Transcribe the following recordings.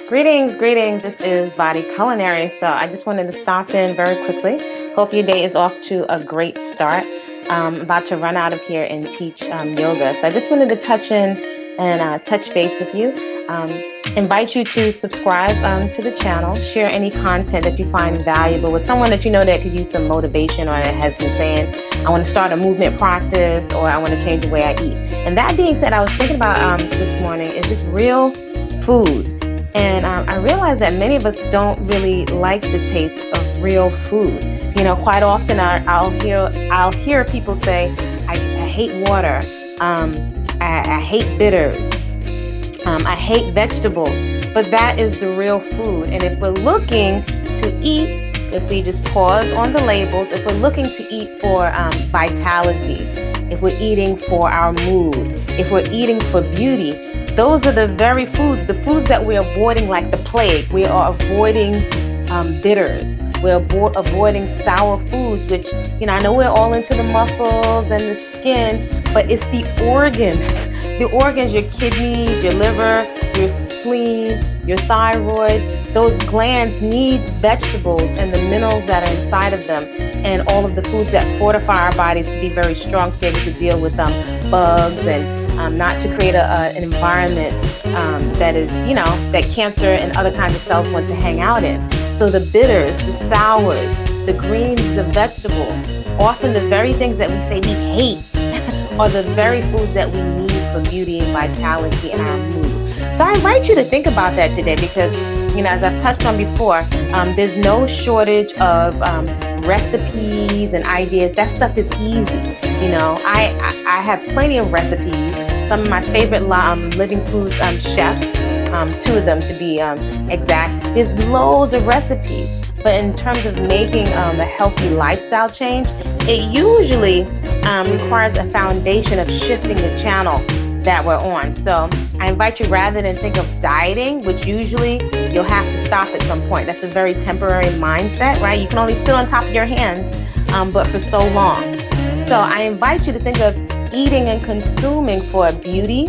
Greetings, greetings. This is Body-Culinary. So I just wanted to stop in very quickly. Hope your day is off to a great start. I'm about to run out of here and teach yoga. So I just wanted to touch in and touch base with you. Invite you to subscribe to the channel, share any content that you find valuable with someone that you know that could use some motivation or that has been saying, I want to start a movement practice or I want to change the way I eat. And that being said, I was thinking about this morning is just real food. And I realized that many of us don't really like the taste of real food. You know, quite often I'll hear people say, I hate water, I hate bitters, I hate vegetables, but that is the real food. And if we're looking to eat, if we just pause on the labels, if we're looking to eat for vitality, if we're eating for our mood, if we're eating for beauty, those are the very foods, the foods that we're avoiding like the plague. We are avoiding bitters. We're avoiding sour foods, which, you know, I know we're all into the muscles and the skin, but it's the organs. The organs, your kidneys, your liver, your spleen, your thyroid, those glands need vegetables and the minerals that are inside of them and all of the foods that fortify our bodies to be very strong to be able to deal with bugs and not to create an environment that is, you know, that cancer and other kinds of cells want to hang out in. So the bitters, the sours, the greens, the vegetables, often the very things that we say we hate are the very foods that we need for beauty and vitality in our mood. So I invite you to think about that today because, you know, as I've touched on before, there's no shortage of recipes and ideas. That stuff is easy. You know, I have plenty of recipes. Some of my favorite living foods chefs, two of them to be exact. There's loads of recipes. But in terms of making a healthy lifestyle change, it usually requires a foundation of shifting the channel that we're on. So I invite you, rather than think of dieting, which usually you'll have to stop at some point. That's a very temporary mindset, right? You can only sit on top of your hands, but for so long. So I invite you to think of eating and consuming for beauty,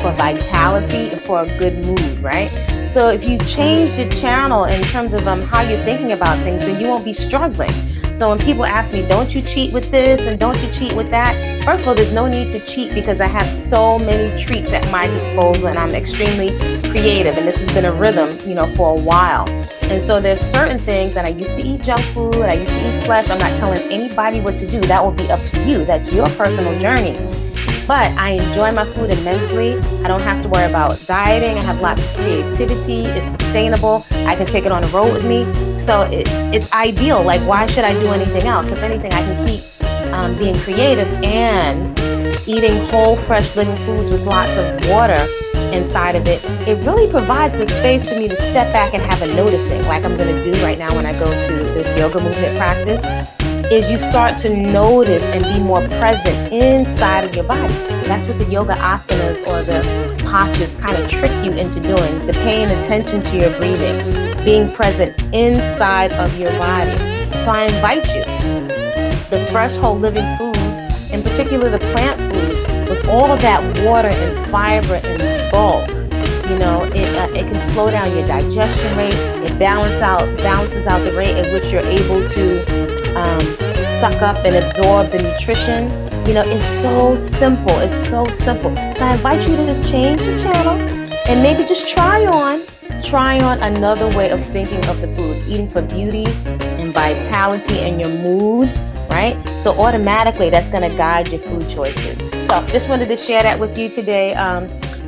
for vitality, and for a good mood, right? So if you change the channel in terms of how you're thinking about things, then you won't be struggling. So when people ask me, don't you cheat with this and don't you cheat with that? First of all, there's no need to cheat because I have so many treats at my disposal and I'm extremely creative. And this has been a rhythm, you know, for a while. And so there's certain things that I used to eat junk food, I used to eat flesh. I'm not telling anybody what to do. That will be up to you. That's your personal journey. But I enjoy my food immensely. I don't have to worry about dieting. I have lots of creativity. It's sustainable. I can take it on the road with me. So it's ideal. Like, why should I do anything else? If anything, I can keep being creative and eating whole, fresh, living foods with lots of water inside of it. It really provides a space for me to step back and have a noticing, like I'm going to do right now when I go to this yoga movement practice. Is you start to notice and be more present inside of your body. That's what the yoga asanas or the postures kind of trick you into doing, to paying attention to your breathing, being present inside of your body. So I invite you, the fresh, whole living foods, in particular the plant foods, with all of that water and fiber and bulk, you know, it can slow down your digestion rate. It balances out the rate at which you're able to suck up and absorb the nutrition. You know, it's so simple. It's so simple. So I invite you to change the channel and maybe just try on another way of thinking of the foods, eating for beauty and vitality and your mood, right? So automatically that's going to guide your food choices. So just wanted to share that with you today.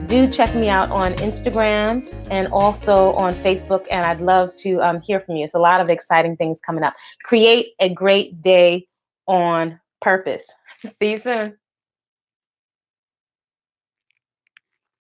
Do check me out on Instagram and also on Facebook, and I'd love to hear from you. It's a lot of exciting things coming up. Create a great day on purpose. See you soon.